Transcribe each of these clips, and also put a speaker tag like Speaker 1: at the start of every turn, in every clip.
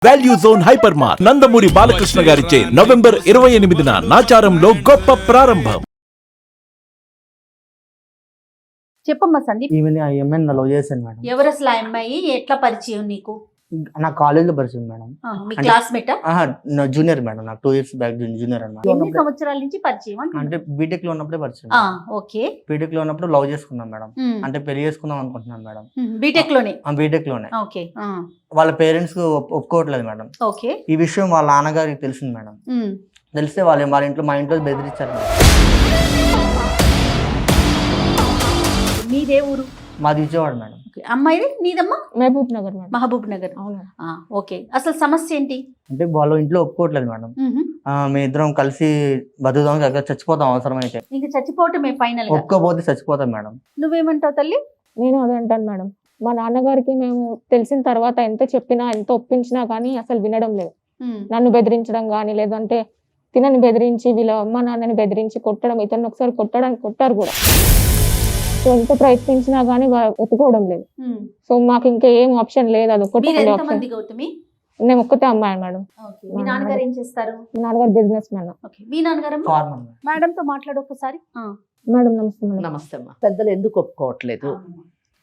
Speaker 1: Value zone hypermart Nandamuri Balakrishna గారిచే November 28న నాచారంలో గొప్ప ప్రారంభం.
Speaker 2: చెప్పమ్మా సందీప్,
Speaker 3: ఈమెని ఆ అమ్మాయిని నా లవ్ చేశాను మేడం.
Speaker 2: ఎవరు అసలు ఆ అమ్మాయి? ఎట్లా పరిచయం నీకు?
Speaker 3: నా కాలేజీలో పరిచయం మేడం.
Speaker 2: మీ క్లాస్మేటా?
Speaker 3: నా జూనియర్ మేడం, నాకు 2 years బ్యాక్ జూనియర్
Speaker 2: ఎన్ని
Speaker 3: అన్నమాట.
Speaker 2: సంవత్సరాల నుంచి పరిచయం
Speaker 3: అంటే బీటెక్ లో ఉన్నప్పుడే పరిచయం.
Speaker 2: ఓకే.
Speaker 3: బీటెక్ లో ఉన్నప్పుడు లవ్ చేసుకున్నాం మేడం. అంటే పెళ్లి చేసుకుందాం అనుకుంటున్నాను మేడం.
Speaker 2: బీటెక్ లోనే?
Speaker 3: బీటెక్ లోనే.
Speaker 2: ఓకే.
Speaker 3: వాళ్ళ పేరెంట్స్ ఒప్పుకోవట్లేదు మేడం.
Speaker 2: ఓకే.
Speaker 3: ఈ విషయం వాళ్ళ నాన్నగారికి తెలిసింది మేడం. తెలిస్తే వాళ్ళ ఇంట్లో మా ఇంట్లో బెదిరించారు మేడం.
Speaker 2: మీదే ఊరు?
Speaker 3: మాది విజయవాడ మేడం.
Speaker 2: అమ్మాయిది? నీదమ్మా?
Speaker 4: మహబూబ్ నగర్ మేడం.
Speaker 2: మహబూబ్ నగర్. ఓకే. అసలు సమస్య ఏంటి?
Speaker 3: అంటే వాళ్ళ ఇంట్లో ఒప్పుకోవట్లేదు మేడం. మీ ఇద్దరం కలిసి బతుకుదాం, చచ్చిపోతాం అవసరమైతే.
Speaker 2: ఇంకా చచ్చిపోవటమే ఫైనల్ గా?
Speaker 3: ఒప్పుకోపోతే చచ్చిపోతాం మేడం.
Speaker 2: నువ్వేమంటావు తల్లి?
Speaker 4: నేను అదే అంటాను మేడం. మా నాన్నగారికి మేము తెలిసిన తర్వాత ఎంత చెప్పినా ఎంత ఒప్పించినా కానీ అసలు వినడం లేదు. నన్ను బెదిరించడం కానీ, లేదంటే తినని బెదిరించి వీళ్ళ అమ్మ నాన్నని బెదిరించి కొట్టడం, ఇతను ఒకసారి కొట్టారు కూడా. సో ఎంత ప్రయత్నించినా కానీ ఒప్పుకోవడం లేదు. సో మాకు ఇంకా ఏం ఆప్షన్ లేదు. అది ఒక్కటి ఆప్షన్. నేను ఒక్కతే అమ్మాయి మేడం.
Speaker 2: మీ నాన్నగారు ఏం చేస్తారు?
Speaker 4: మా నాన్నగారు బిజినెస్ మ్యాన్.
Speaker 2: మీ నాన్నగారు? మేడం తో మాట్లాడు ఒకసారి.
Speaker 4: మేడం నమస్తే మేడం.
Speaker 5: నమస్తే అమ్మా. పెద్దలు ఎందుకు ఒప్పుకోవట్లేదు?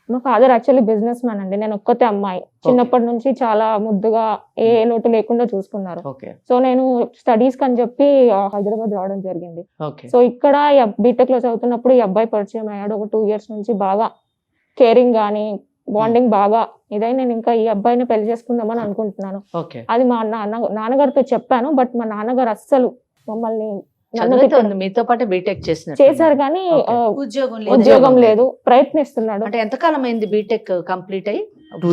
Speaker 4: మా ఫాదర్ యాక్చువల్లీ బిజినెస్ మ్యాన్ అండి. నేను ఒక్కతే అమ్మాయి. చిన్నప్పటి నుంచి చాలా ముద్దుగా ఏ లోటు లేకుండా చూసుకున్నారు. సో నేను స్టడీస్ కని చెప్పి హైదరాబాద్ రావడం జరిగింది. సో ఇక్కడ బీటెక్ లో చదువుతున్నప్పుడు ఈ అబ్బాయి పరిచయం అయ్యాడు. ఒక 2 years నుంచి బాగా కేరింగ్ గానీ బాండింగ్ బాగా ఇదై నేను ఇంకా ఈ అబ్బాయిని పెళ్లి చేసుకుందామని అనుకుంటున్నాను. అది మా నాన్నగారితో చెప్పాను. బట్ మా నాన్నగారు అస్సలు మమ్మల్ని
Speaker 5: మీతో పాటు బీటెక్
Speaker 4: చేశారు కానీ ఉద్యోగం లేదు. ప్రయత్నిస్తున్నాడు.
Speaker 5: అంటే ఎంతకాలం అయింది బీటెక్ కంప్లీట్ అయ్యి?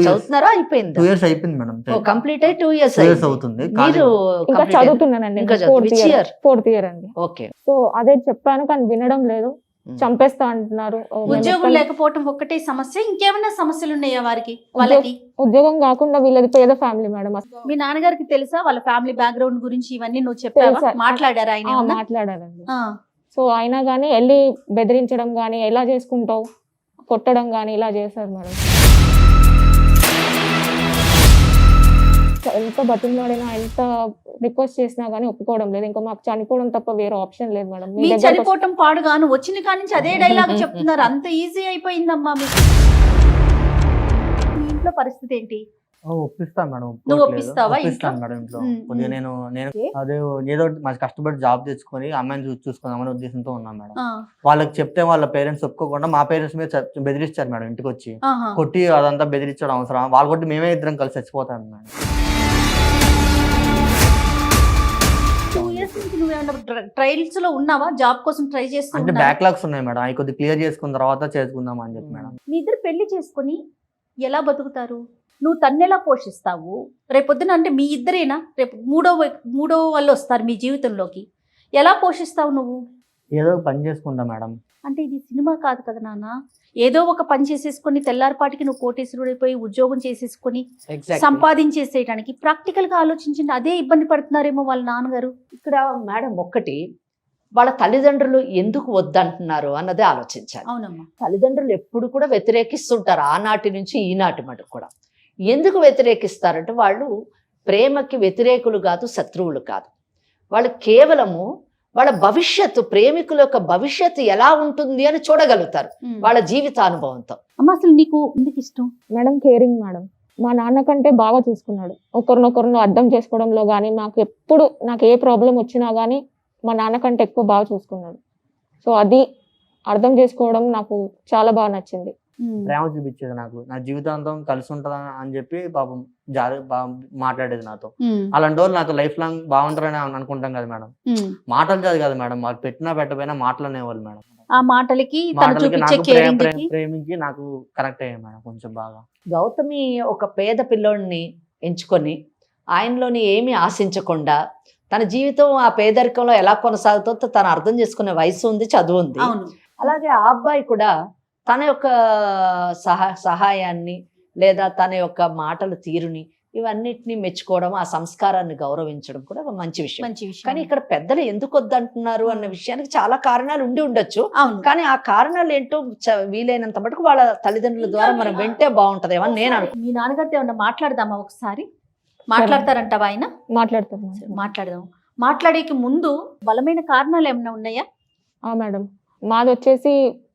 Speaker 5: చదువుతున్నారా? అయిపోయింది.
Speaker 3: 2 years అయిపోయింది మేడం.
Speaker 5: కంప్లీట్ అయ్యి 2 years
Speaker 3: అవుతుంది.
Speaker 5: మీరు
Speaker 4: ఇంకా చదువుతున్నానండి. ఫోర్త్ ఇయర్ అండి.
Speaker 5: ఓకే.
Speaker 4: సో అదే చెప్పాను కానీ వినడం లేదు. చంపేస్తా అంటున్నారు.
Speaker 2: ఉద్యోగం లేకపోవటం ఒక్కటే సమస్య, ఇంకేమైనా సమస్యలు ఉన్నాయా వారికి? వాళ్ళకి
Speaker 4: ఉద్యోగం కాకుండా వీళ్ళది పేద ఫ్యామిలీ మేడం.
Speaker 2: మీ నాన్నగారికి తెలుసా వాళ్ళ ఫ్యామిలీ బ్యాక్గ్రౌండ్ గురించి ఇవన్నీ నువ్వు చెప్పావా? మాట్లాడారా ఆయన?
Speaker 4: మాట్లాడారండి. సో అయినా గానీ వెళ్ళి బెదిరించడం గానీ, ఎలా చేసుకుంటావు, కొట్టడం గానీ ఇలా చేశారు మేడం. ఎంత బతిమలాడినా ఎంత రిక్వెస్ట్ చేసినా గానీ ఒప్పుకోవడం లేదు. ఇంకా మాకు చనిపోవడం తప్ప వేరే ఆప్షన్ లేదు మేడం.
Speaker 2: మీ చనిపోవటం పాడుగాను వచ్చిన కానించి అదే డైలాగ్ చెప్తున్నారు. అంత ఈజీ అయిపోయిందమ్మా మీకు. మీ ఇంట్లో పరిస్థితి ఏంటి?
Speaker 3: ఒప్పిస్తాను మేడం.
Speaker 2: నువ్వు ఒప్పిస్తావా?
Speaker 3: ఒప్పిస్తాను మేడం ఇంట్లో. కొద్దిగా నేను అదే ఏదో మంచి కష్టపడి జాబ్ తెచ్చుకొని అమ్మాయిని చూసుకుందామనే ఉద్దేశంతో ఉన్నాను మేడం. వాళ్ళకి చెప్తే వాళ్ళ పేరెంట్స్ ఒప్పుకోకుండా మా పేరెంట్స్ మీద బెదిరిస్తారు మేడం. ఇంటికి వచ్చి కొట్టి అదంతా బెదిరించడం అవసరం? వాళ్ళు కొట్టి మేమే ఇద్దరం కలిసి చచ్చిపోతాను మేడం.
Speaker 2: 2 years నుంచి నువ్వేమన్నా ట్రయల్స్ లో ఉన్నావా? జాబ్ కోసం ట్రై
Speaker 3: అంటే
Speaker 2: చేస్తున్నా?
Speaker 3: బ్యాక్లాగ్స్ ఉన్నాయి మేడం. అవి కొద్దిగా క్లియర్ చేసుకున్న తర్వాత చేసుకుందాం అని చెప్పి మేడం.
Speaker 2: మీ ఇద్దరు పెళ్లి చేసుకుని ఎలా బతుకుతారు? నువ్వు తన్నెలా పోషిస్తావు? రేపొద్దున అంటే మీ ఇద్దరేనా? రేపు మూడో వాళ్ళు వస్తారు మీ జీవితంలోకి. ఎలా పోషిస్తావు నువ్వు?
Speaker 3: ఏదో పని చేసుకుంటా మేడం.
Speaker 2: అంటే ఇది సినిమా కాదు కదా నాన్న. ఏదో ఒక పని చేసేసుకొని తెల్లారిపాటికి నువ్వు కోటేశ్వరుడైపోయి ఉద్యోగం చేసేసుకొని సంపాదించేసేయడానికి ప్రాక్టికల్ గా ఆలోచించండి. అదే ఇబ్బంది పడుతున్నారేమో వాళ్ళ నాన్నగారు.
Speaker 5: ఇక్కడ మేడం ఒక్కటి, వాళ్ళ తల్లిదండ్రులు ఎందుకు వద్దంటున్నారు అన్నదే ఆలోచించాలి.
Speaker 2: అవునమ్మా.
Speaker 5: తల్లిదండ్రులు ఎప్పుడు కూడా వ్యతిరేకిస్తుంటారు, ఆనాటి నుంచి ఈనాటి మటుకు కూడా. ఎందుకు వ్యతిరేకిస్తారంటే వాళ్ళు ప్రేమకి వ్యతిరేకులు కాదు, శత్రువులు కాదు. వాళ్ళు కేవలము వాళ్ళ భవిష్యత్తు, ప్రేమికుల యొక్క భవిష్యత్తు ఎలా ఉంటుంది అని చూడగలుగుతారు వాళ్ళ జీవితానుభవంతో.
Speaker 2: అమ్మ అసలు నీకు ఎందుకు ఇష్టం?
Speaker 4: Madam caring madam. మా నాన్న కంటే బాగా చూసుకున్నాడు. ఒకరినొకరిని అర్థం చేసుకోవడంలో కానీ, నాకు ఏ ప్రాబ్లం వచ్చినా కానీ మా నాన్న కంటే ఎక్కువ బాగా చూసుకున్నాడు. సో అది అర్థం చేసుకోవడం నాకు చాలా బాగా నచ్చింది.
Speaker 3: ప్రేమ చూపించేది నాకు. నా జీవితాంతం కలిసి ఉంటుందా అని చెప్పి పాపం మాట్లాడేది నాతో. అలాంటి వాళ్ళు నాతో లైఫ్ లాంగ్ బాగుంటారని అనుకుంటాం కదా మేడం. మాటలు కాదు కదా మేడం, మాకు పెట్టినా పెట్టపోయినా మాటలు అనేవాళ్ళు మేడం.
Speaker 2: ఆ మాటలకి
Speaker 3: ప్రేమించి నాకు కనెక్ట్ అయ్యాయి మేడం కొంచెం బాగా.
Speaker 5: గౌతమి ఒక పేద పిల్లోడిని ఎంచుకొని ఆయనలోని ఏమీ ఆశించకుండా తన జీవితం ఆ పేదరికంలో ఎలా కొనసాగుతుందో తను అర్థం చేసుకునే వయసు ఉంది, చదువు ఉంది. అలాగే ఆ అబ్బాయి కూడా తన యొక్క సహాయాన్ని లేదా తన యొక్క మాటల తీరుని ఇవన్నిటిని మెచ్చుకోవడం, ఆ సంస్కారాన్ని గౌరవించడం కూడా ఒక మంచి విషయం. కానీ ఇక్కడ పెద్దలు ఎందుకు వద్దంటున్నారు అన్న విషయానికి చాలా కారణాలు ఉండి ఉండొచ్చు. కానీ ఆ కారణాలు ఏంటో వీలైనంత మటుకు వాళ్ళ తల్లిదండ్రుల ద్వారా మనం వింటే బాగుంటదేమో అని నేను అనుకుంటున్నాను.
Speaker 2: మీ నాన్నగారితో ఏమన్నా మాట్లాడదామా ఒకసారి? మాట్లాడతారంటావా ఆయన?
Speaker 4: మాట్లాడతారు
Speaker 2: సరే, మాట్లాడదాం. మాట్లాడేకి ముందు బలమైన కారణాలు ఏమైనా ఉన్నాయా?
Speaker 4: మేడం, మాది వచ్చేసి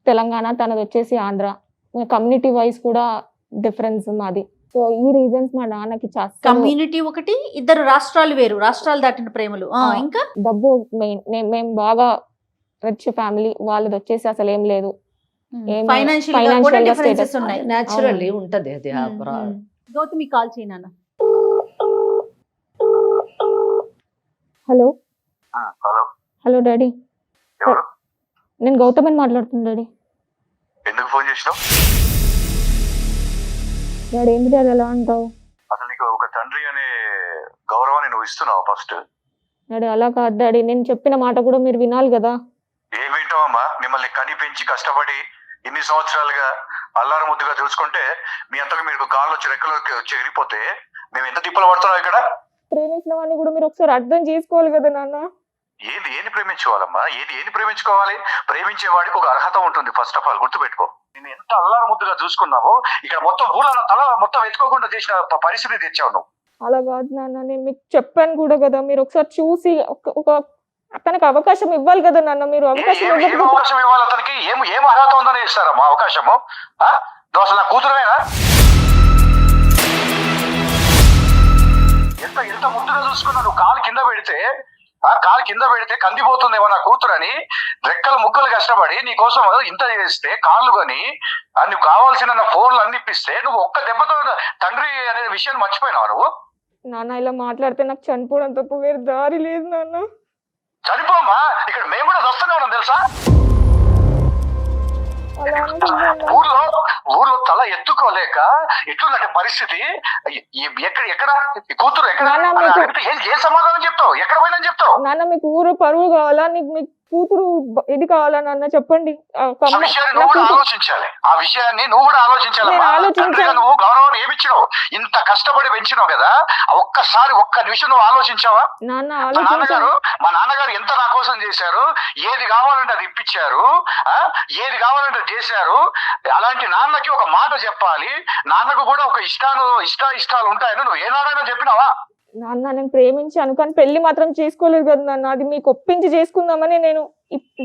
Speaker 4: తెలంగాణ, తనది వచ్చేసి ఆంధ్ర. కమ్యూనిటీ వైజ్ కూడా డిఫరెన్స్ మాది. సో ఈ రీజన్స్ మా నాన్నకి
Speaker 2: కమ్యూనిటీ ఒకటి, ఇద్దరు రాష్ట్రాలు వేరు, రాష్ట్రాలు దాటిన ప్రేమలు. ఇంకా
Speaker 4: డబ్బు మెయిన్. మేము బాగా రిచ్ ఫ్యామిలీ, వాళ్ళది వచ్చేసి అసలు ఏం లేదు.
Speaker 2: ఫైనాన్షియల్ డిఫరెన్సెస్ ఉన్నాయి.
Speaker 5: న్యాచురల్లీ ఉంటది అది.
Speaker 2: గౌతమి కాల్ చేయనా?
Speaker 4: హలో
Speaker 6: హలో
Speaker 4: హలో డాడీ,
Speaker 6: ఎవరు?
Speaker 4: నేను గౌతమిని మాట్లాడుతున్నా డాడీ.
Speaker 6: ఎందుకు ఫోన్ చేసినావు?
Speaker 4: డాడీ ఏంటి డాడీ ఎలా అంటావు?
Speaker 6: అసలు నీకు ఒక తండ్రి అనే గౌరవాన్ని నువ్వు ఇస్తున్నావు ఫస్ట్?
Speaker 4: డాడీ అలా కాదు డాడీ, నేను చెప్పిన మాట కూడా మీరు వినాలి కదా.
Speaker 6: ఏం వింటావమ్మా? మిమ్మల్ని కని పెంచి కష్టపడి ఇన్ని సంవత్సరాలుగా అల్లారు ముద్దుగా చూసుకుంటే మీ అంతకు మీరు కాళ్ళు వచ్చి రెక్కలోకి వచ్చి ఎగిరిపోతే మేము ఎంత తిప్పలు పడుతున్నాం ఇక్కడ.
Speaker 4: ప్రేమించిన వాడిని కూడా మీరు ఒకసారి అర్థం చేసుకోవాలి కదా నాన్న.
Speaker 6: ఏది ప్రేమించుకోవాలమ్మా? ఏది ప్రేమించుకోవాలి? ప్రేమించేవాడికి ఒక అర్హత ఉంటుంది. ఫస్ట్ ఆఫ్ ఆల్ గుర్తుపెట్టుకో. నేను ఎంత అల్లారు ముద్దుగా చూసుకున్నావో ఇక్కడ మొత్తం ఊళ్ళో తల మొత్తం ఎత్తుకోకుండా చేసిన పరిస్థితి తెచ్చావు నువ్వు.
Speaker 4: అలా కాదు నాన్న, నేను మీకు చెప్పాను కూడా కదా, మీరు ఒకసారి చూసి ఒక అతనికి అవకాశం ఇవ్వాలి కదా నాన్న. మీరు అవకాశం
Speaker 6: ఇవ్వాలి అతనికి? ఏం అర్హత ఉందని ఇస్తారమ్మా అవకాశము? నువ్వు అసలు నా కూతురువేనా? ఎంత ముద్దుగా చూసుకున్నా నువ్వు కాలు కింద పెడితే కందిపోతుందేమో నా కూతురు అని రెక్కలు ముక్కలు కష్టపడి నీ కోసం ఇంత చేస్తే కాళ్ళు కొని నువ్వు కావాల్సిన ఫోన్లు అన్ని ఇప్పిస్తే నువ్వు ఒక్క దెబ్బతో తండ్రి అనే విషయాన్ని మర్చిపోయినావు నువ్వు.
Speaker 4: నాన్న ఇలా మాట్లాడితే నాకు చనిపోవడం తప్ప వేరే దారి లేదు నాన్న.
Speaker 6: చనిపోమ్మా, ఇక్కడ మేము కూడా వస్తూనే ఉన్నాం తెలుసా. ఊర్లో తల ఎత్తుకోలేక ఎట్లుందంటే పరిస్థితి. ఎక్కడ కూతురు ఎక్కడ? ఏ సమాధానం చెప్తావు? ఎక్కడ పోయినా చెప్తావు?
Speaker 4: నాన్న మీకు ఊరు పరువు కావాలా? మీకు కూతురు ఇది కావాలా నాన్న? చెప్పండి.
Speaker 6: ఆలోచించాలి. ఆ విషయాన్ని నువ్వు కూడా ఆలోచించాలి. నువ్వు గౌరవం ఏమిచ్చినావు? ఇంత కష్టపడి పెంచినావు కదా, ఒక్క నిమిషం నువ్వు ఆలోచించావా? మా నాన్నగారు ఎంత నా కోసం చేశారు, ఏది కావాలంటే అది ఇప్పించారు, ఏది కావాలంటే చేశారు. అలాంటి నాన్నకి ఒక మాట చెప్పాలి. నాన్నకు కూడా ఒక ఇష్టాలు ఉంటాయని నువ్వు ఏనాడైనా చెప్పినావా?
Speaker 4: నాన్న నేను ప్రేమించి అనుకొని పెళ్లి మాత్రం చేసుకోలేదు కదా నాన్న. అది మీకు ఒప్పించి చేసుకుందామని నేను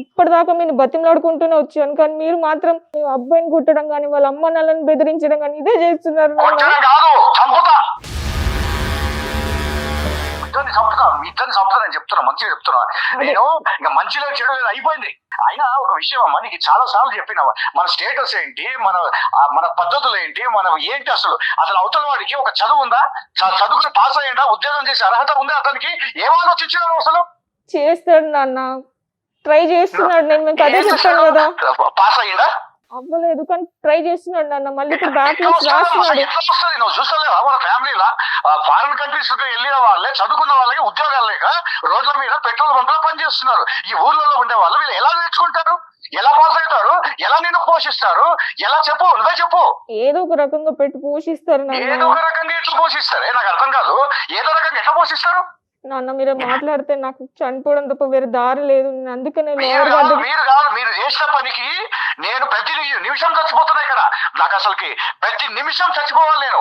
Speaker 4: ఇప్పటిదాకా మీరు బతిమలాడుకుంటూనే వచ్చాను. కానీ మీరు మాత్రం మీ అబ్బాయిని కుట్టడం కానీ వాళ్ళ అమ్మ నాన్నని బెదిరించడం కానీ ఇదే చేస్తున్నారు.
Speaker 6: ఇద్దరిని చంపుతా నేను చెప్తున్నా, మంచిగా చెప్తున్నా. నేను ఇంకా మంచిలో చెడు లేదు, అయిపోయింది. అయినా ఒక విషయం అమ్మా, నీకు చాలా సార్లు చెప్పినా మన స్టేటస్ ఏంటి, మన పద్ధతులు ఏంటి, మనం ఏంటి, అసలు అవతల వాడికి ఒక చదువు ఉందా? చదువుకుని పాస్ అయ్యిందా? ఉద్యోగం చేసే అర్హత ఉందా? అతనికి ఏం ఆలోచించాడు? అసలు
Speaker 4: చేస్తాడు నాన్న, ట్రై చేస్తున్నాడు. నేను మీకు అదే చెప్పాను కదా.
Speaker 6: పాస్ అయ్యిందా?
Speaker 4: అవ్వలేదు, కానీ ట్రై చేస్తున్నాడు నాన్న. మళ్ళీ బ్యాక్ రాస్తున్నాడు.
Speaker 6: నువ్వు చూస్తలేవా మన ఫ్యామిలీలా ఫారిన్ కంట్రీస్ వెళ్ళిన వాళ్ళే చదువుకున్న వాళ్ళకి ఉద్యోగాలు లేక రోడ్ల మీద పెట్రోల్ బంక్ లో పనిచేస్తున్నారు. ఈ ఊర్లలో ఉండే వాళ్ళు వీళ్ళు ఎలా నేర్చుకుంటారు? ఎలా పాస్ అవుతారు? ఎలా నిన్ను పోషిస్తారు? ఎలా చెప్పు, నువ్వే చెప్పు.
Speaker 4: ఏదో ఒక రకంగా పెట్టి పోషిస్తారు.
Speaker 6: ఏదో ఒక రకంగా ఎట్లా పోషిస్తారే నాకు అర్థం కాదు. ఏదో రకంగా ఎట్లా పోషిస్తారు?
Speaker 4: నాన్న మీరు మాట్లాడితే నాకు చనిపోవడం తప్ప వేరే దారి లేదు. అందుకనే
Speaker 6: మీరు చేసిన పనికి నేను ప్రతి నిమిషం చచ్చిపోతున్నా ఇక్కడ. నాకు అసలుకి ప్రతి నిమిషం చచ్చిపోవాలి నేను.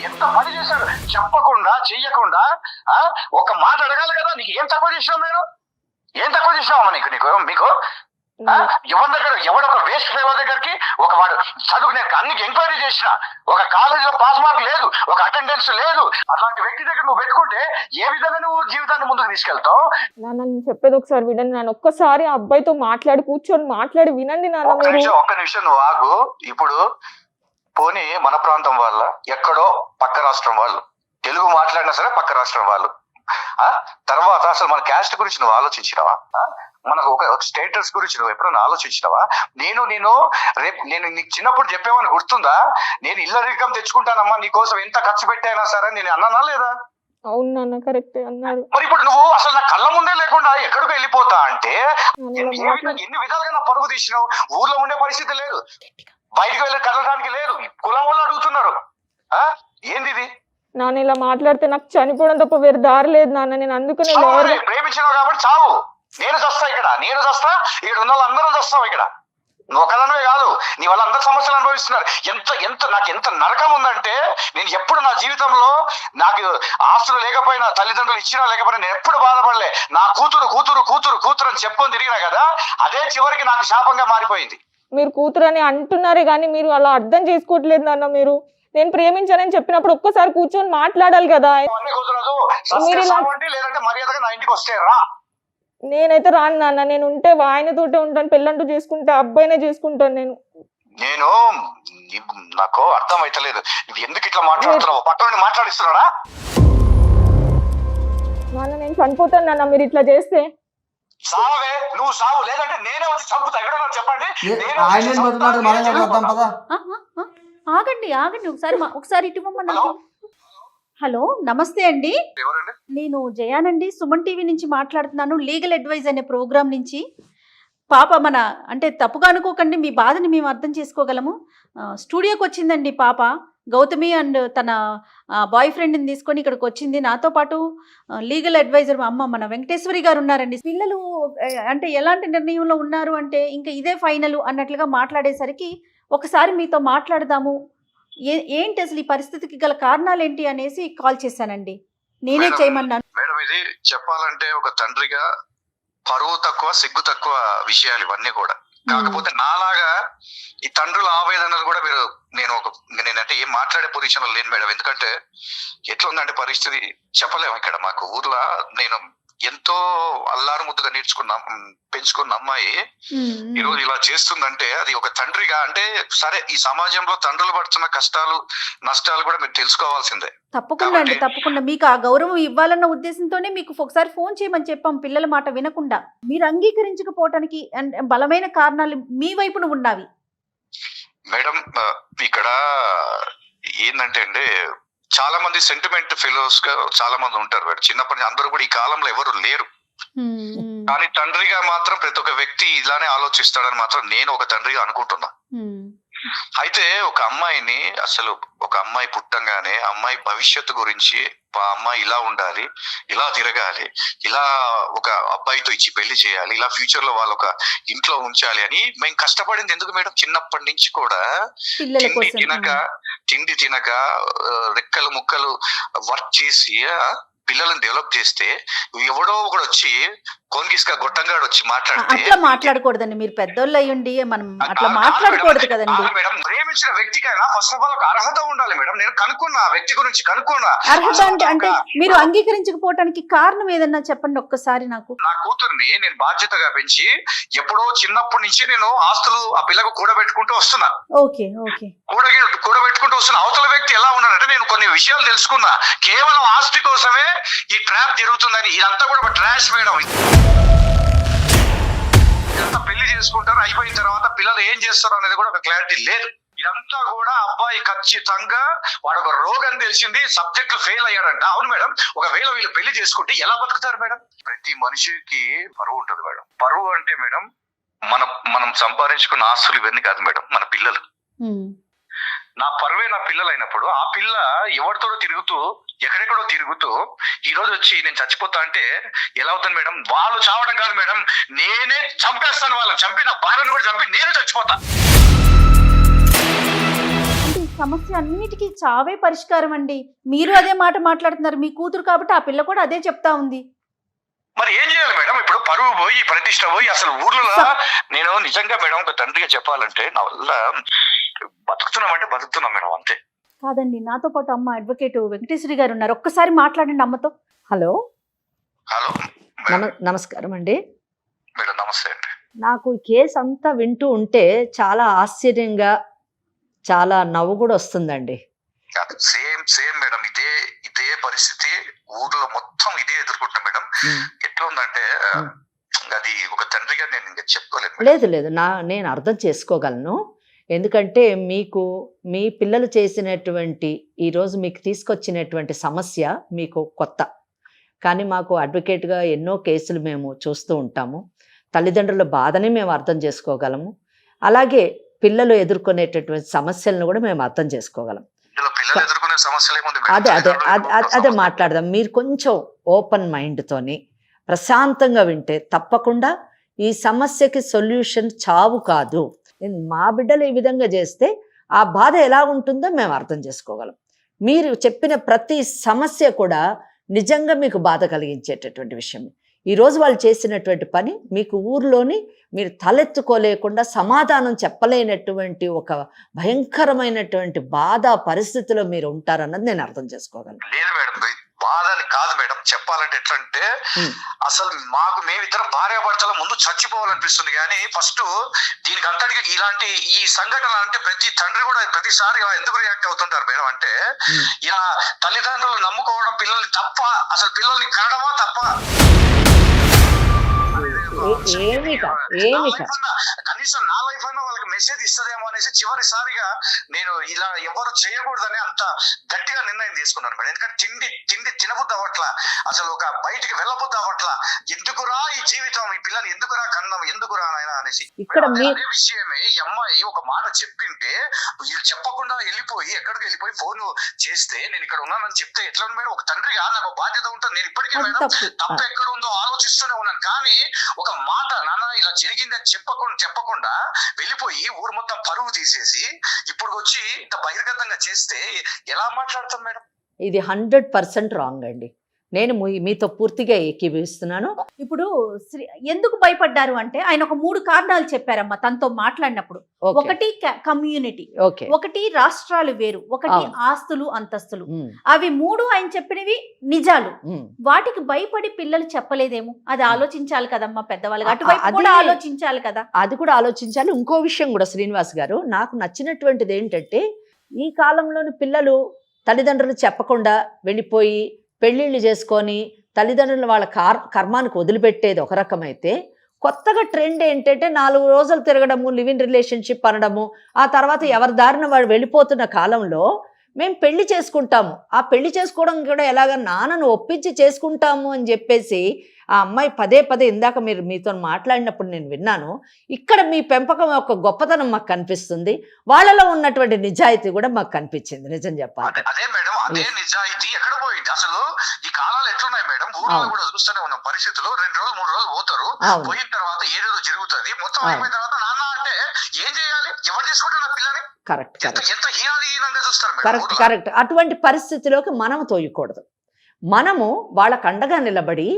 Speaker 6: ఎంత పని చేశారు చెప్పకుండా చెయ్యకుండా. ఒక మాట అడగాలి కదా. నీకు ఏం తక్కువ చేసినావు? నేను ఏం తక్కువ చేసినావమ్మా మీకు? ఎవడొక వేస్ట్ ఫేవర్ దగ్గరికి ఒక వాడు చదువు నేను అన్ని ఎంక్వైరీ చేసిన, ఒక కాలేజీలో పాస్ మార్క్ లేదు, ఒక అటెండెన్స్ లేదు, అట్లాంటి వ్యక్తి దగ్గర నువ్వు పెట్టుకుంటే ఏ విధంగా నువ్వు జీవితాన్ని ముందుకు తీసుకెళ్తావు?
Speaker 4: నాన్న నేను చెప్పేది ఒకసారి వినండి నాన్న. ఒక్కసారి ఆ అబ్బాయితో కూర్చొని మాట్లాడి వినండి నాన్న.
Speaker 6: ఒక్క నిమిషం నువ్వు ఆగు. ఇప్పుడు పోనీ మన ప్రాంతం వాళ్ళ, ఎక్కడో పక్క రాష్ట్రం వాళ్ళు, తెలుగు మాట్లాడినా సరే పక్క రాష్ట్రం వాళ్ళు. తర్వాత అసలు మన క్యాస్ట్ గురించి నువ్వు ఆలోచించినావా? మనకు ఒక స్టేటస్ గురించి నువ్వు ఎప్పుడైనా ఆలోచించినావా? నేను నీకు చిన్నప్పుడు చెప్పేమని గుర్తుందా? నేను ఇళ్ళ రికం తెచ్చుకుంటానమ్మా నీకోసం, ఎంత ఖర్చు పెట్టానా సరే నేను అన్నానా లేదా?
Speaker 4: అవును నాన్న, కరెక్ట్ అన్నారు.
Speaker 6: మరి ఇప్పుడు నువ్వు అసలు నా కళ్ళ ముందే లేకుండా ఎక్కడికి వెళ్ళిపోతా అంటే ఎన్ని విధాలుగా నా పరుగు తీసినావు. ఊర్లో ఉండే పరిస్థితి లేదు, బయటకు వెళ్ళి కదలడానికి లేదు, కులం వాళ్ళు అడుగుతున్నారు. ఏంది ఇది?
Speaker 4: నాన్న ఇలా మాట్లాడితే నాకు చనిపోవడం తప్ప వేరే దారి లేదు నాన్న. నేను అందుకనే
Speaker 6: ప్రేమించినావు కాబట్టి చావు. నేను చస్తా ఇక్కడ ఉన్న వాళ్ళందరం చస్తాం ఇక్కడ. నువ్వు ఒకదానివే కాదు, నీ వల్ల అందరు సమస్యలు అనుభవిస్తున్నారు. నాకు ఎంత నరకం ఉందంటే, నేను ఎప్పుడు నా జీవితంలో నాకు ఆస్తులు లేకపోయినా, తల్లిదండ్రులు ఇచ్చినా లేకపోయినా నేను ఎప్పుడు బాధపడలే. నా కూతురు కూతురు కూతురు కూతురు అని చెప్పుకొని తిరిగినా కదా, అదే చివరికి నాకు శాపంగా మారిపోయింది.
Speaker 4: మీరు కూతురు అని అంటున్నారే కానీ మీరు అలా అర్థం చేసుకోవట్లేదు నాన్న. మీరు నేను ప్రేమించానని చెప్పినప్పుడు ఒక్కసారి కూర్చొని మాట్లాడాలి కదా.
Speaker 6: అవన్నీ కుదరదు, లేదంటే మర్యాదగా నా ఇంటికి వస్తే రా.
Speaker 4: నేనైతే రాను నాన్న. నేను ఉంటే ఆయనతోటే ఉంటాను, పెళ్ళంటూ చేసుకుంటే అబ్బాయినే చేసుకుంటాను.
Speaker 6: నేను నాకు అర్థం అయితలేదు, ఎందుకు ఇట్లా మాట్లాడుతున్నావు? పక్కన మాట్లాడిస్తున్నాడా?
Speaker 4: నాన్న నేను చనిపోతాను నాన్న మీరు ఇట్లా చేస్తే.
Speaker 6: సావే, నువ్వు సావు, లేదంటే నేనే వచ్చి చంపుతా. ఎక్కడ చెప్పండి.
Speaker 2: ఆగండి ఒకసారి ఇటు ఇవ్వమన్నా. హలో, నమస్తే అండి.
Speaker 6: ఎవరండి?
Speaker 2: నేను జయానండి, సుమన్ టీవీ నుంచి మాట్లాడుతున్నాను, లీగల్ అడ్వైజ్ అనే ప్రోగ్రామ్ నుంచి. పాప అంటే తప్పుగా అనుకోకండి, మీ బాధని మేము అర్థం చేసుకోగలము. స్టూడియోకి వచ్చిందండి పాప, గౌతమి అండ్ తన బాయ్ ఫ్రెండ్ని తీసుకొని ఇక్కడికి వచ్చింది. నాతో పాటు లీగల్ అడ్వైజర్ మన వెంకటేశ్వరి గారు ఉన్నారండి. పిల్లలు అంటే ఎలాంటి నిర్ణయంలో ఉన్నారు అంటే ఇంకా ఇదే ఫైనల్ అన్నట్లుగా మాట్లాడేసరికి ఒకసారి మీతో మాట్లాడదాము, ఏంటి అసలు ఈ పరిస్థితికి గల కారణాలు ఏంటి అనేసి కాల్ చేశానండి. నేనే చేయమన్నాను.
Speaker 6: మేడం, ఇది చెప్పాలంటే ఒక తండ్రిగా పరువు తక్కువ, సిగ్గు తక్కువ విషయాలు ఇవన్నీ కూడా. కాకపోతే నాలాగా ఈ తండ్రుల ఆవేదనలు కూడా నేనంటే ఏం మాట్లాడే పొజిషన్ లో లేను మేడం. ఎందుకంటే ఎట్లా ఉందంటే పరిస్థితి చెప్పలేము. ఇక్కడ మాకు ఊర్లో నేను ఎంతో అల్లారు ముద్దుగా పెంచుకున్న అమ్మాయి ఈరోజు ఇలా చేస్తుందంటే అది ఒక తండ్రిగా అంటే సరే, ఈ సమాజంలో తండ్రులు పడుతున్న కష్టాలు నష్టాలు కూడా మీరు తెలుసుకోవాల్సిందే.
Speaker 2: తప్పకుండా మీకు ఆ గౌరవం ఇవ్వాలన్న ఉద్దేశంతోనే మీకు ఒకసారి ఫోన్ చేయమని చెప్పాం. పిల్లల మాట వినకుండా మీరు అంగీకరించకపోవటానికి బలమైన కారణాలు మీ వైపున ఉన్నవి
Speaker 6: మేడం. ఇక్కడ ఏంటంటే అండి, చాలా మంది సెంటిమెంట్ ఫెలోస్ గా చాలా మంది ఉంటారు మేడం. చిన్నప్పటి నుంచి అందరూ కూడా ఈ కాలంలో ఎవరు లేరు. కానీ తండ్రిగా మాత్రం ప్రతి ఒక్క వ్యక్తి ఇలానే ఆలోచిస్తాడని మాత్రం నేను ఒక తండ్రిగా అనుకుంటున్నా. అయితే ఒక అమ్మాయి పుట్టంగానే అమ్మాయి భవిష్యత్తు గురించి, అమ్మాయి ఇలా ఉండాలి, ఇలా తిరగాలి, ఇలా ఒక అబ్బాయితో ఇచ్చి పెళ్లి చేయాలి, ఇలా ఫ్యూచర్ లో వాళ్ళ ఒక ఇంట్లో ఉంచాలి అని మేము కష్టపడింది ఎందుకు మేడం? చిన్నప్పటి నుంచి కూడా తిండి తినక రెక్కలు ముక్కలు వర్క్ చేసి పిల్లలను డెవలప్ చేస్తే ఎవడో ఒకడు వచ్చి కోన్గిస్కా గొట్టంగాడు వచ్చి
Speaker 2: అట్లా మాట్లాడకూడదండి. మీరు పెద్దోళ్ళు అయ్యండి, మనం అట్లా మాట్లాడకూడదు కదండి.
Speaker 6: మేడం, ప్రేమించిన వ్యక్తికైనా ఫస్ట్ ఆఫ్ ఆల్ ఒక అర్హత ఉండాలి మేడం. నేను కనుక్కున్నా, వ్యక్తి గురించి కనుక్కున్నా.
Speaker 2: అర్హత అంటే మీరు అంగీకరించకపోవడానికి కారణం ఏదన్నా చెప్పండి ఒక్కసారి నాకు.
Speaker 6: నా కూతుర్ని నేను బాధ్యతగా పెంచి ఎప్పుడో చిన్నప్పటి నుంచి నేను ఆస్తులు ఆ పిల్లకు కూడబెట్టుకుంటూ వస్తున్నా. కూడబెట్టుకుంటూ వస్తున్నా. అవతల వ్యక్తి ఎలా ఉన్నాడంటే నేను కొన్ని విషయాలు తెలుసుకున్నా. కేవలం ఆస్తి కోసమే ఈ ట్రాప్ జరుగుతుందని. ఇదంతా కూడా ఒక ట్రాష్ మేడం. ఇదంతా పెళ్లి చేసుకుంటారు, అయిపోయిన తర్వాత పిల్లలు ఏం చేస్తారు అనేది కూడా ఒక క్లారిటీ లేదు. ఇదంతా కూడా అబ్బాయి ఖచ్చితంగా వాడు ఒక రోగం తెలిసింది, సబ్జెక్టులు ఫెయిల్ అయ్యాడంట. అవును మేడం, ఒకవేళ వీళ్ళు పెళ్లి చేసుకుంటే ఎలా బతుకుతారు మేడం? ప్రతి మనిషికి పరువు ఉంటుంది మేడం. పరువు అంటే మేడం మనం సంపాదించుకున్న ఆస్తులు ఇవన్నీ కాదు మేడం, మన పిల్లలు. నా పరువే నా పిల్లలు అయినప్పుడు ఆ పిల్ల ఎవరితో తిరుగుతూ ఎక్కడెక్కడో తిరుగుతూ ఈ రోజు వచ్చి నేను చచ్చిపోతా అంటే ఎలా అవుతుంది మేడం? వాళ్ళు చావడం కాదు మేడం, నేనే చంపేస్తాను. వాళ్ళని చంపి నా భార్యను కూడా చంపి నేను చచ్చిపోతా.
Speaker 2: ఈ సమస్య అన్నిటికీ చావే పరిష్కారం అండి. మీరు అదే మాట మాట్లాడుతున్నారు. మీ కూతురు కాబట్టి ఆ పిల్ల కూడా అదే చెప్తా ఉంది.
Speaker 6: మరి ఏం చేయాలి మేడం? ఇప్పుడు పరువు పోయి, ప్రతిష్ట పోయి, అసలు ఊర్లో నేను నిజంగా మేడం ఒక తండ్రిగా చెప్పాలంటే నా వల్ల బతుకుతున్నామంటే బతుకుతున్నాం మేడం, అంతే.
Speaker 2: కాదండి, నాతో పాటు అమ్మ అడ్వకేట్ వెంకటేశ్వరి గారు ఉన్నారు. ఒక్కసారి మాట్లాడండి అమ్మతో.
Speaker 5: హలో
Speaker 6: హలో
Speaker 5: నమస్కారం అండి
Speaker 6: మేడం. నమస్తే అండి.
Speaker 5: నాకు ఈ కేసు అంతా వింటూ ఉంటే చాలా ఆశ్చర్యంగా, చాలా నవ్వు కూడా వస్తుందండి.
Speaker 6: సేమ్ మేడం, ఇదే పరిస్థితి ఊర్లో మొత్తం ఇదే ఎదుర్కొంటాం మేడం. ఎట్లా ఉందంటే అది ఒక తండ్రిగా నేను ఇంకా చెప్పుకోలేదు.
Speaker 5: లేదు నేను అర్థం చేసుకోగలను. ఎందుకంటే మీ పిల్లలు చేసినటువంటి ఈరోజు మీకు తీసుకొచ్చినటువంటి సమస్య మీకు కొత్త. కానీ మాకు అడ్వకేట్గా ఎన్నో కేసులు మేము చూస్తూ ఉంటాము. తల్లిదండ్రుల బాధని మేము అర్థం చేసుకోగలము. అలాగే పిల్లలు ఎదుర్కొనేటటువంటి సమస్యలను కూడా మేము అర్థం చేసుకోగలం. అదే మాట్లాడదాం. మీరు కొంచెం ఓపెన్ మైండ్తోని ప్రశాంతంగా వింటే తప్పకుండా ఈ సమస్యకి సొల్యూషన్ చావు కాదు. మా బిడ్డలు ఈ విధంగా చేస్తే ఆ బాధ ఎలా ఉంటుందో మేము అర్థం చేసుకోగలం. మీరు చెప్పిన ప్రతి సమస్య కూడా నిజంగా మీకు బాధ కలిగించేటటువంటి విషయం. ఈరోజు వాళ్ళు చేసినటువంటి పని మీకు ఊర్లోని మీరు తలెత్తుకోలేకుండా సమాధానం చెప్పలేనటువంటి ఒక భయంకరమైనటువంటి బాధ పరిస్థితిలో మీరు ఉంటారన్నది నేను అర్థం చేసుకోగలను.
Speaker 6: లేదు మేడం, బాధని కాదు మేడం, చెప్పాలంటే ఎట్లంటే అసలు మాకు మేమిద్దరం భార్యాభర్తల ముందు చచ్చిపోవాలనిపిస్తుంది. కానీ ఫస్ట్ దీనికి అంతటికి ఇలాంటి ఈ సంఘటన అంటే ప్రతి తండ్రి కూడా ప్రతిసారి ఇలా ఎందుకు రియాక్ట్ అవుతుంటారు మేడం అంటే, ఇలా తల్లిదండ్రులు నమ్ముకోవడం పిల్లల్ని తప్ప, అసలు పిల్లల్ని కనడమా తప్ప. కనీసం నా లైఫ్ అయినా వాళ్ళకి మెసేజ్ ఇస్తుందేమో అనేసి చివరిసారిగా నేను ఇలా ఎవరు చేయకూడదని అంత గట్టిగా నిర్ణయం తీసుకున్నాను మేడం. ఎందుకంటే తిండి తినబుద్ధి అవ్వట్లా, అసలు ఒక బయటికి వెళ్ళబుద్ధి అవ్వట్లా. ఎందుకురా ఈ జీవితం, ఈ పిల్లలు ఎందుకురా కన్నాం, ఎందుకురా నాయన అనేసి.
Speaker 5: ఇక్కడ
Speaker 6: అదే విషయమే ఈ అమ్మాయి ఒక మాట చెప్పింటే వీళ్ళు చెప్పకుండా వెళ్ళిపోయి ఎక్కడికి వెళ్ళిపోయి ఫోన్ చేస్తే నేను ఇక్కడ ఉన్నానని చెప్తే ఎట్లా మేడం? ఒక తండ్రిగా నాకు బాధ్యత ఉంటుంది. నేను ఇప్పటికీ మేడం తప్పు ఎక్కడ ఉందో ఆలోచిస్తూనే ఉన్నాను. కానీ ఒక మాట నాన్న ఇలా జరిగిందని చెప్పకుండా వెళ్ళిపోయి ఊరు మొత్తం పరువు తీసేసి ఇప్పుడు వచ్చి ఇంత బహిర్గతంగా చేస్తే ఎలా మాట్లాడతాం మేడం?
Speaker 5: ఇది 100% రాంగ్ అండి. నేను మీతో పూర్తిగా ఏకీభవిస్తున్నాను.
Speaker 2: ఇప్పుడు ఎందుకు భయపడ్డారు అంటే ఆయన ఒక 3 కారణాలు చెప్పారమ్మా తనతో మాట్లాడినప్పుడు. ఒకటి కమ్యూనిటీ, ఒకటి రాష్ట్రాలు వేరు, ఒకటి ఆస్తులు అంతస్తులు. అవి 3 ఆయన చెప్పినవి నిజాలు. వాటికి భయపడి పిల్లలు చెప్పలేదేమో, అది ఆలోచించాలి కదమ్మా పెద్దవాళ్ళు. అటువైపు కూడా ఆలోచించాలి కదా.
Speaker 5: అది కూడా ఆలోచించాలి. ఇంకో విషయం కూడా శ్రీనివాస్ గారు, నాకు నచ్చినటువంటిది ఏంటంటే ఈ కాలంలోని పిల్లలు తల్లిదండ్రులు చెప్పకుండా వెళ్ళిపోయి పెళ్ళిళ్ళు చేసుకొని తల్లిదండ్రులు వాళ్ళ కర్మానికి వదిలిపెట్టేది ఒక రకమైతే, కొత్తగా ట్రెండ్ ఏంటంటే 4 రోజులు తిరగడము, లివ్ ఇన్ రిలేషన్షిప్ అనడము, ఆ తర్వాత ఎవరి దారిన వాడు వెళ్ళిపోతున్న కాలంలో మేము పెళ్లి చేసుకుంటాము. ఆ పెళ్లి చేసుకోవడం కూడా ఎలాగ నాన్నను ఒప్పించి చేసుకుంటాము అని చెప్పేసి ఆ అమ్మాయి పదే ఇందాక మీతో మాట్లాడినప్పుడు నేను విన్నాను. ఇక్కడ మీ పెంపకం యొక్క గొప్పతనం మాకు కనిపిస్తుంది, వాళ్ళలో ఉన్నటువంటి నిజాయితీ కూడా మాకు కనిపించింది. నిజం చెప్పాలి
Speaker 6: అదే మేడం, అదే నిజాయితీ ఎక్కడ పోయింది? అసలు ఈ కాలాలు ఎట్లున్నాయి మేడం? ఊళ్ళో కూడా చూస్తూనే ఉన్న పరిస్థితులు 2 రోజులు 3 రోజులు పోతారు, పోయిన తర్వాత ఏదేదో జరుగుతుంది, మొత్తం అయిపోయిన తర్వాత నాన్న అంటే ఏం చేయాలి? ఎవరు తీసుకుంటారు నా పిల్లని? ఎంత చూస్తారు?
Speaker 5: కరెక్ట్. అటువంటి పరిస్థితిలోకి మనం తోయకూడదు. మనము వాళ్ళకు అండగా నిలబడి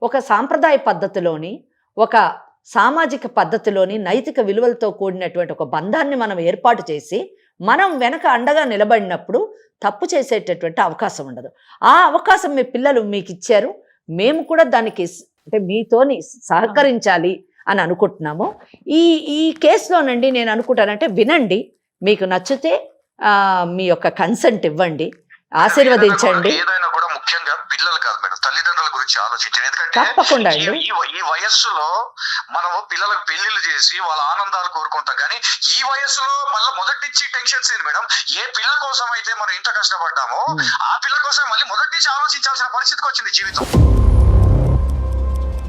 Speaker 5: ఒక సాంప్రదాయ పద్ధతిలోని, ఒక సామాజిక పద్ధతిలోని, నైతిక విలువలతో కూడినటువంటి ఒక బంధాన్ని మనం ఏర్పాటు చేసి మనం వెనక అండగా నిలబడినప్పుడు తప్పు చేసేటటువంటి అవకాశం ఉండదు. ఆ అవకాశం మీ పిల్లలు మీకు ఇచ్చారు. మేము కూడా దానికి అంటే మీతోని సహకరించాలి అని అనుకుంటున్నాము. ఈ కేసులోనండి నేను అనుకుంటానంటే వినండి, మీకు నచ్చితే మీ యొక్క కన్సెంట్ ఇవ్వండి, ఆశీర్వదించండి.
Speaker 6: ఏదైనా కూడా ముఖ్యంగా పిల్లలు కాదు మేడం, తల్లిదండ్రుల గురించి ఆలోచించండి. ఎందుకంటే
Speaker 5: తప్పకుండా
Speaker 6: ఈ వయస్సులో మనము పిల్లలకు పెళ్లిళ్ళు చేసి వాళ్ళ ఆనందాలు కోరుకుంటాం. కానీ ఈ వయస్సులో మళ్ళీ మొదటి నుంచి టెన్షన్స్ ఏంది మేడం? ఏ పిల్ల కోసం అయితే మనం ఇంత కష్టపడ్డామో ఆ పిల్ల కోసం మళ్ళీ మొదటి నుంచి ఆలోచించాల్సిన పరిస్థితికి వచ్చింది జీవితం.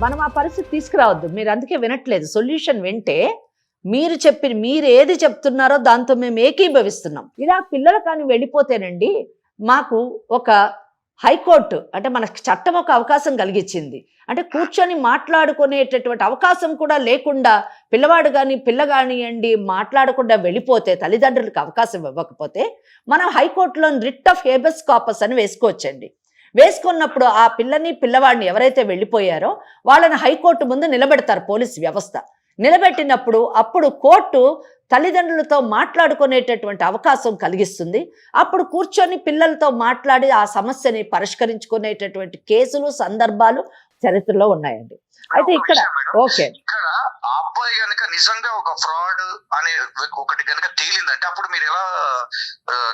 Speaker 5: మనం ఆ పరిస్థితి తీసుకురావద్దు. మీరు అందుకే వినట్లేదు. సొల్యూషన్ వింటే మీరు ఏది చెప్తున్నారో దాంతో మేము ఏకీభవిస్తున్నాం. ఇలా పిల్లలు కానీ వెళ్ళిపోతేనండి, మాకు ఒక హైకోర్టు అంటే మనకు చట్టం ఒక అవకాశం కలిగించింది. అంటే కూర్చొని మాట్లాడుకునేటటువంటి అవకాశం కూడా లేకుండా పిల్లవాడు కానీ పిల్ల కానివ్వండి మాట్లాడకుండా వెళ్ళిపోతే, తల్లిదండ్రులకు అవకాశం ఇవ్వకపోతే మనం హైకోర్టులో రిట్ ఆఫ్ హేబస్ కార్పస్ అని వేసుకోవచ్చండి. వేసుకున్నప్పుడు ఆ పిల్లవాడిని ఎవరైతే వెళ్ళిపోయారో వాళ్ళని హైకోర్టు ముందు నిలబెడతారు పోలీసు వ్యవస్థ. నిలబెట్టినప్పుడు అప్పుడు కోర్టు తల్లిదండ్రులతో మాట్లాడుకునేటటువంటి అవకాశం కలిగిస్తుంది. అప్పుడు కూర్చొని పిల్లలతో మాట్లాడి ఆ సమస్యని పరిష్కరించుకునేటటువంటి కేసులు, సందర్భాలు చరిత్రలో ఉన్నాయండి. అయితే ఇక్కడ
Speaker 6: ఇక్కడ ఆ అబ్బాయి గనక నిజంగా ఒక ఫ్రాడ్ అనే ఒకటి గనక తేలిందంటే అప్పుడు మీరు ఎలా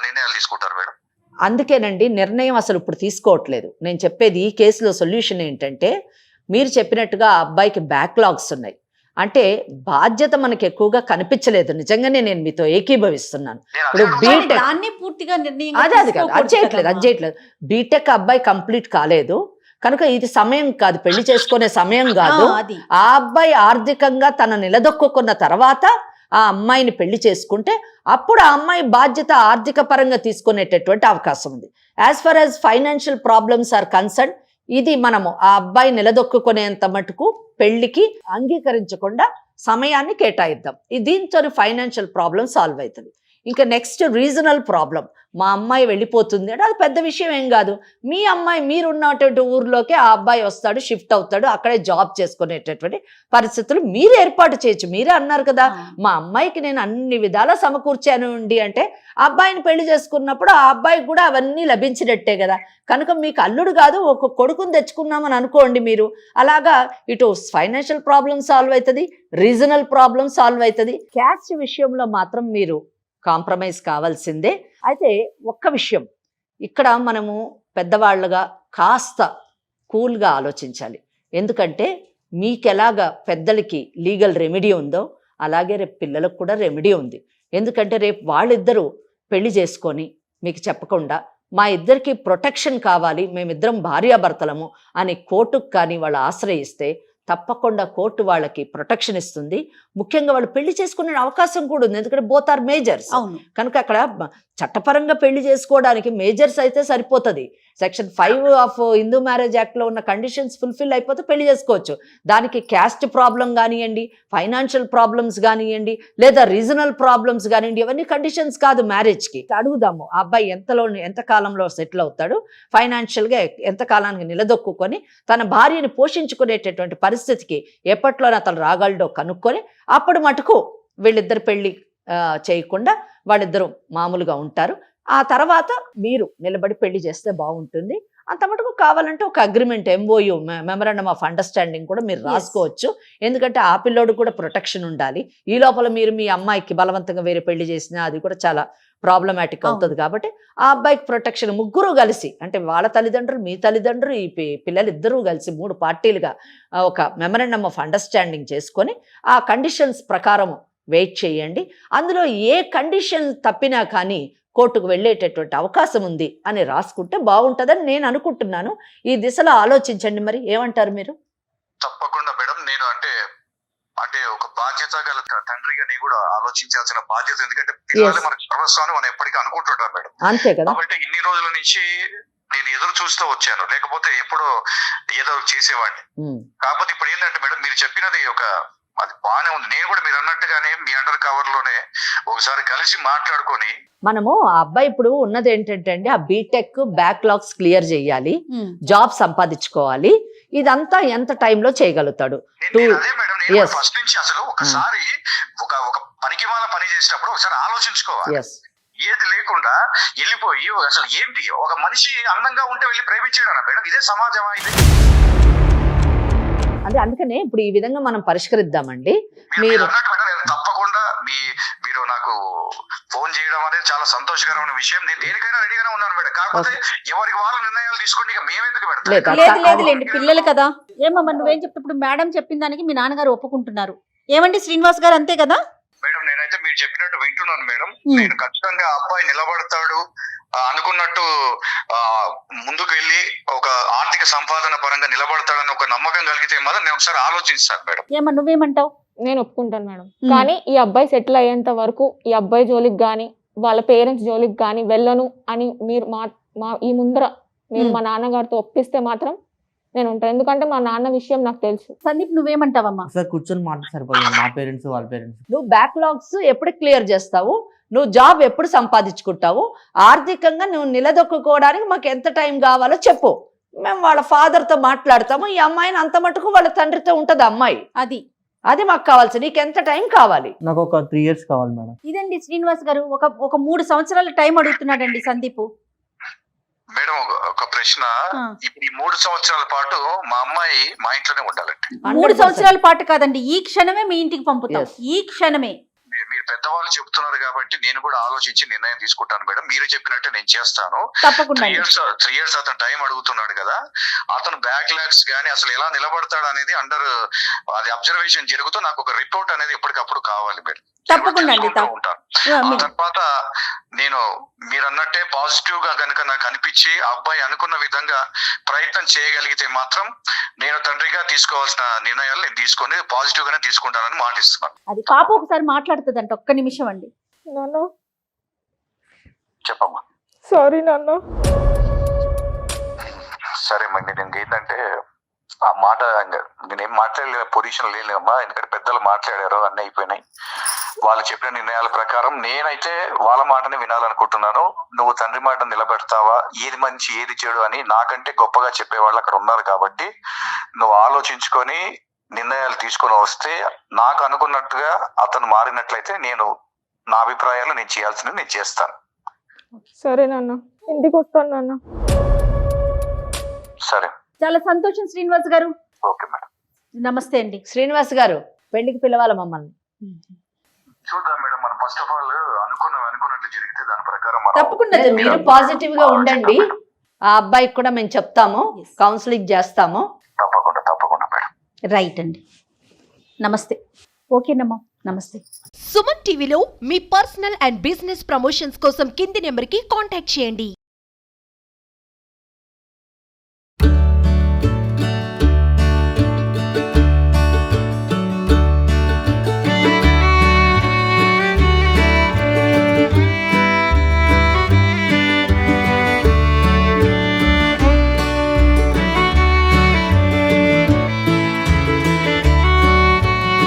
Speaker 6: నిర్ణయాలు తీసుకుంటారు మేడం?
Speaker 5: అందుకేనండి నిర్ణయం అసలు ఇప్పుడు తీసుకోవట్లేదు. నేను చెప్పేది ఈ కేసులో సొల్యూషన్ ఏంటంటే, మీరు చెప్పినట్టుగా ఆ అబ్బాయికి బ్యాక్లాగ్స్ ఉన్నాయి. అంటే బాధ్యత మనకి ఎక్కువగా కనిపించలేదు. నిజంగానే నేను మీతో ఏకీభవిస్తున్నాను. అది చేయట్లేదు. బీటెక్ అబ్బాయి కంప్లీట్ కాలేదు కనుక ఇది సమయం కాదు, పెళ్లి చేసుకునే సమయం కాదు. ఆ అబ్బాయి ఆర్థికంగా తన నిలదొక్కున్న తర్వాత ఆ అమ్మాయిని పెళ్లి చేసుకుంటే అప్పుడు ఆ అమ్మాయి బాధ్యత ఆర్థిక పరంగా తీసుకునేటటువంటి అవకాశం ఉంది. As far as financial problems are concern, ఇది మనము ఆ అబ్బాయి నిలదొక్కునేంత మటుకు పెళ్లికి అంగీకరించకుండా సమయాన్ని కేటాయిద్దాం. దీంతో ఫైనాన్షియల్ ప్రాబ్లం సాల్వ్ అవుతుంది. ఇంకా నెక్స్ట్ రీజనల్ ప్రాబ్లం, మా అమ్మాయి వెళ్ళిపోతుంది అంటే అది పెద్ద విషయం ఏం కాదు. మీ అమ్మాయి మీరున్నటువంటి ఊర్లోకి ఆ అబ్బాయి వస్తాడు, షిఫ్ట్ అవుతాడు, అక్కడే జాబ్ చేసుకునేటటువంటి పరిస్థితులు మీరు ఏర్పాటు చేయొచ్చు. మీరే అన్నారు కదా, మా అమ్మాయికి నేను అన్ని విధాలా సమకూర్చాను అండి అంటే ఆ అబ్బాయిని పెళ్లి చేసుకున్నప్పుడు ఆ అబ్బాయికి కూడా అవన్నీ లభించినట్టే కదా. కనుక మీకు అల్లుడు కాదు ఒక కొడుకుని తెచ్చుకున్నామని అనుకోండి మీరు. అలాగా ఇటు ఫైనాన్షియల్ ప్రాబ్లం సాల్వ్ అవుతుంది, రీజనల్ ప్రాబ్లం సాల్వ్ అవుతుంది. క్యాస్ట్ విషయంలో మాత్రం మీరు కాంప్రమైజ్ కావాల్సిందే. అయితే ఒక్క విషయం, ఇక్కడ మనము పెద్దవాళ్ళుగా కాస్త కూల్గా ఆలోచించాలి. ఎందుకంటే మీకు ఎలాగా పెద్దలకి లీగల్ రెమెడీ ఉందో అలాగే రేపు పిల్లలకు కూడా రెమెడీ ఉంది. ఎందుకంటే రేపు వాళ్ళిద్దరూ పెళ్లి చేసుకొని మీకు చెప్పకుండా మా ఇద్దరికి ప్రొటెక్షన్ కావాలి, మేమిద్దరం భార్యాభర్తలము అని కోర్టుకు కానీ వాళ్ళు ఆశ్రయిస్తే తప్పకుండా కోర్టు వాళ్ళకి ప్రొటెక్షన్ ఇస్తుంది. ముఖ్యంగా వాళ్ళు పెళ్లి చేసుకునే అవకాశం కూడా ఉంది, ఎందుకంటే బోత్ ఆర్ మేజర్స్. కనుక అక్కడ చట్టపరంగా పెళ్లి చేసుకోవడానికి మేజర్స్ అయితే సరిపోతుంది. సెక్షన్ 5 ఆఫ్ హిందూ మ్యారేజ్ యాక్ట్లో ఉన్న కండిషన్స్ ఫుల్ఫిల్ అయిపోతే పెళ్లి చేసుకోవచ్చు. దానికి క్యాస్ట్ ప్రాబ్లం కానివ్వండి, ఫైనాన్షియల్ ప్రాబ్లమ్స్ కానివ్వండి, లేదా రీజనల్ ప్రాబ్లమ్స్ కానివ్వండి, ఇవన్నీ కండిషన్స్ కాదు మ్యారేజ్కి. అడుగుదాము ఆ అబ్బాయి ఎంత కాలంలో సెటిల్ అవుతాడు, ఫైనాన్షియల్గా ఎంత కాలానికి నిలదొక్కుని తన భార్యని పోషించుకునేటటువంటి పరిస్థితికి ఎప్పట్లోనే అతను రాగలడో కనుక్కొని అప్పుడు మటుకు వీళ్ళిద్దరు పెళ్లి చేయకుండా వాళ్ళిద్దరూ మామూలుగా ఉంటారు. ఆ తర్వాత మీరు నిలబడి పెళ్లి చేస్తే బాగుంటుంది. అంత మటుకు కావాలంటే ఒక agreement, MOU memorandum of understanding కూడా మీరు రాసుకోవచ్చు. ఎందుకంటే ఆ పిల్లోడు కూడా ప్రొటెక్షన్ ఉండాలి. ఈ లోపల మీరు మీ అమ్మాయికి బలవంతంగా వేరే పెళ్లి చేసినా అది కూడా చాలా ప్రాబ్లమాటిక్ అవుతుంది. కాబట్టి ఆ అబ్బాయికి ప్రొటెక్షన్ ముగ్గురు కలిసి, అంటే వాళ్ళ తల్లిదండ్రులు, మీ తల్లిదండ్రులు, ఈ పిల్లలిద్దరూ కలిసి 3 పార్టీలుగా ఒక మెమరాండమ్ ఆఫ్ అండర్స్టాండింగ్ చేసుకొని ఆ కండిషన్స్ ప్రకారం వెయిట్ చేయండి. అందులో ఏ కండిషన్ తప్పినా కానీ కోర్టుకు వెళ్ళేటటువంటి అవకాశం ఉంది అని రాసుకుంటే బాగుంటుందని నేను అనుకుంటున్నాను. ఈ దిశలో ఆలోచించండి. మరి ఏమంటారు మీరు?
Speaker 6: తప్పకుండా మేడం. నేను అంటే ఒక బాధ్యత గల తండ్రిగా నేను కూడా ఆలోచించాల్సిన బాధ్యత. ఎందుకంటే పిల్లలు మనకు సర్వస్వాన్ని మనం ఎప్పటికీ అనుకుంటుంటాం మేడం.
Speaker 5: అంతే కదా.
Speaker 6: కాబట్టి ఇన్ని రోజుల నుంచి నేను ఎదురు చూస్తూ వచ్చాను, లేకపోతే ఎప్పుడో ఏదో చేసేవాడిని. కాకపోతే ఇప్పుడు ఏంటంటే మేడం, మీరు చెప్పినది అది బాగానే ఉంది. నేను కూడా మీరు అన్నట్టుగానే మీ అండర్ కవర్ లోనే ఒకసారి కలిసి మాట్లాడుకొని
Speaker 5: మనము ఆ అబ్బాయి ఇప్పుడు ఉన్నది ఏంటంటే అండి, ఆ బీటెక్ బ్యాక్లాగ్స్ క్లియర్ చేయాలి, జాబ్ సంపాదించుకోవాలి. ఇదంతా ఎంత టైంలో చేయగలుగుతాడు?
Speaker 6: అదే మేడం, నేను ఫస్ట్ నుంచి అసలు ఒకసారి ఒక పనికిమాల పని చేసేటప్పుడు ఒకసారి ఆలోచించుకోవాలి. ఏది లేకుండా వెళ్ళిపోయి అసలు ఏంటి, ఒక మనిషి అందంగా ఉంటే వెళ్ళి ప్రేమించేయడం మేడం, ఇదే సమాజమా ఇది?
Speaker 5: అదే అందుకనే ఇప్పుడు ఈ విధంగా మనం పరిష్కరిద్దామండి. మీరు
Speaker 6: తప్పకుండా మీరు నాకు ఫోన్ చేయడం అనేది చాలా సంతోషకరమైన విషయం. నేను దేనికైనా రెడీగానే ఉన్నాను మేడం. కాకపోతే ఎవరికి వాళ్ళ నిర్ణయాలు తీసుకోండి, ఇక మేమెందుకు పెడతాం?
Speaker 2: లేదులేండి, పిల్లలు కదా. ఏమమ్మా నువ్వేం చెప్తే ఇప్పుడు మేడం చెప్పిన దానికి మీ నాన్నగారు ఒప్పుకుంటున్నారు. ఏమండి శ్రీనివాస్ గారు, అంతే కదా?
Speaker 6: మేడం నేనైతే మీరు చెప్పినట్టు వింటున్నాను మేడం. నేను ఖచ్చితంగా అబ్బాయి నిలబడతాడు అనుకున్నట్టు ముందుకు వెళ్ళి ఒక ఆర్థిక సంపాదన పరంగా నిలబడతాడని ఒక నమ్మకం కలిగితే మాత్రం నేను ఒకసారి ఆలోచిస్తాను మేడం.
Speaker 2: ఏమన్నా నువ్వేమంటావు?
Speaker 4: నేను ఒప్పుకుంటాను మేడం. కానీ ఈ అబ్బాయి సెటిల్ అయ్యేంత వరకు ఈ అబ్బాయి జోలికి గానీ వాళ్ళ పేరెంట్స్ జోలికి గానీ వెళ్ళను అని మీరు మా ఈ ముందర మీరు మా నాన్నగారితో ఒప్పిస్తే మాత్రం నేను ఉంటాను. ఎందుకంటే మా నాన్న విషయం నాకు తెలుసు.
Speaker 2: సందీప్ నువ్వేమంటావమ్మా?
Speaker 3: సార్ కూర్చొని మాట సరిపోతుంది, మా పేరెంట్స్ వాళ్ళ పేరెంట్స్.
Speaker 5: నువ్వు బ్యాక్లాగ్స్ ఎప్పుడు క్లియర్ చేస్తావు, నువ్వు జాబ్ ఎప్పుడు సంపాదించుకుంటావు, ఆర్థికంగా నువ్వు నిలదొక్కుకోవడానికి మాకు ఎంత టైం కావాలో చెప్పు. మేము వాళ్ళ ఫాదర్తో మాట్లాడతాము. ఈ అమ్మాయిని అంత మటుకు వాళ్ళ తండ్రితో ఉంటుంది అమ్మాయి. అది మాకు కావాల్సి. నీకు ఎంత టైం కావాలి?
Speaker 3: నాకు ఒక 3 years కావాలి మేడం.
Speaker 2: ఇదండి శ్రీనివాస్ గారు, ఒక 3 సంవత్సరాల టైం అడుగుతున్నాడండి సందీప్.
Speaker 6: మేడం ఒక ప్రశ్న, ఇప్పుడు ఈ 3 సంవత్సరాల పాటు మా అమ్మాయి మా ఇంట్లోనే ఉండాలండి.
Speaker 2: 3 సంవత్సరాల పాటు కాదండి, ఈ క్షణమే మీ ఇంటికి పంపుతాం. ఈ క్షణమే.
Speaker 6: మీరు పెద్దవాళ్ళు చెప్తున్నారు కాబట్టి నేను కూడా ఆలోచించి నిర్ణయం తీసుకుంటాను మేడం. మీరు చెప్పినట్టే నేను చేస్తాను.
Speaker 2: తప్పకుండా.
Speaker 6: 3 years అతను టైం అడుగుతున్నాడు కదా, అతను బ్యాక్లాగ్స్ గానీ అసలు ఎలా నిలబడతాడు అనేది అది అబ్జర్వేషన్ జరుగుతూ నాకు ఒక రిపోర్ట్ అనేది ఎప్పటికప్పుడు కావాలి మేడం.
Speaker 2: తప్పకుండా
Speaker 6: ఉంటాను. ఆ తర్వాత నేను మీరు అన్నట్టే పాజిటివ్ గా కనుక నాకు అనిపించి అబ్బాయి అనుకున్న విధంగా ప్రయత్నం చేయగలిగితే మాత్రం నేను తండ్రిగా తీసుకోవాల్సిన నిర్ణయాలు నేను తీసుకొని పాజిటివ్ గానే తీసుకుంటానని మాటిస్తున్నాను.
Speaker 2: అది పాప ఒకసారి మాట్లాడుతుందంట, ఒక్క నిమిషం అండి.
Speaker 4: నాన్న
Speaker 6: చెప్పమ్మా.
Speaker 4: సారీ నాన్న.
Speaker 6: సరే మరి నేను ఏంటంటే ఆ మాట నేనేం మాట్లాడలే పొజిషన్ లేదమ్మా, ఎందుకంటే పెద్దలు మాట్లాడారు, అన్నీ అయిపోయినాయి. వాళ్ళు చెప్పిన నిర్ణయాల ప్రకారం నేనైతే వాళ్ళ మాటని వినాలనుకుంటున్నాను. నువ్వు తండ్రి మాట నిలబెడతావా, ఏది మంచి ఏది చెడు అని నాకంటే గొప్పగా చెప్పేవాళ్ళు అక్కడ ఉన్నారు కాబట్టి నువ్వు ఆలోచించుకొని నిర్ణయాలు తీసుకొని వస్తే నాకు అనుకున్నట్టుగా అతను మారినట్లయితే నేను నా అభిప్రాయాలు నేను చేయాల్సినవి నేను చేస్తాను.
Speaker 4: సరే నాన్న, ఇంటికి వస్తాను నాన్న.
Speaker 6: సరే,
Speaker 2: చాలా సంతోషం శ్రీనివాస్ గారు.
Speaker 6: Okay madam.
Speaker 2: నమస్తే అండి.
Speaker 5: శ్రీనివాస్ గారు పెళ్లికి పిలవాలి మమ్మల్ని.
Speaker 6: చూద్దాం మేడం, మనం ఫస్ట్ ఆఫ్ ఆల్ అనుకున్నట్లు జరిగితే దాని ప్రకారం
Speaker 2: తప్పకుండా
Speaker 5: మీరు పాజిటివ్ గా ఉండండి. ఆ అబ్బాయికి కూడా మేము చెప్తాము, కౌన్సిలింగ్ చేస్తాము.
Speaker 6: తప్పకుండా మేడం.
Speaker 2: రైట్ అండి. నమస్తే. ఓకేనమ్మా, నమస్తే.
Speaker 7: సుమన్ టీవీలో మీ పర్సనల్ అండ్ బిజినెస్ ప్రమోషన్స్ కోసం కింది నెంబర్కి కాంటాక్ట్ చేయండి.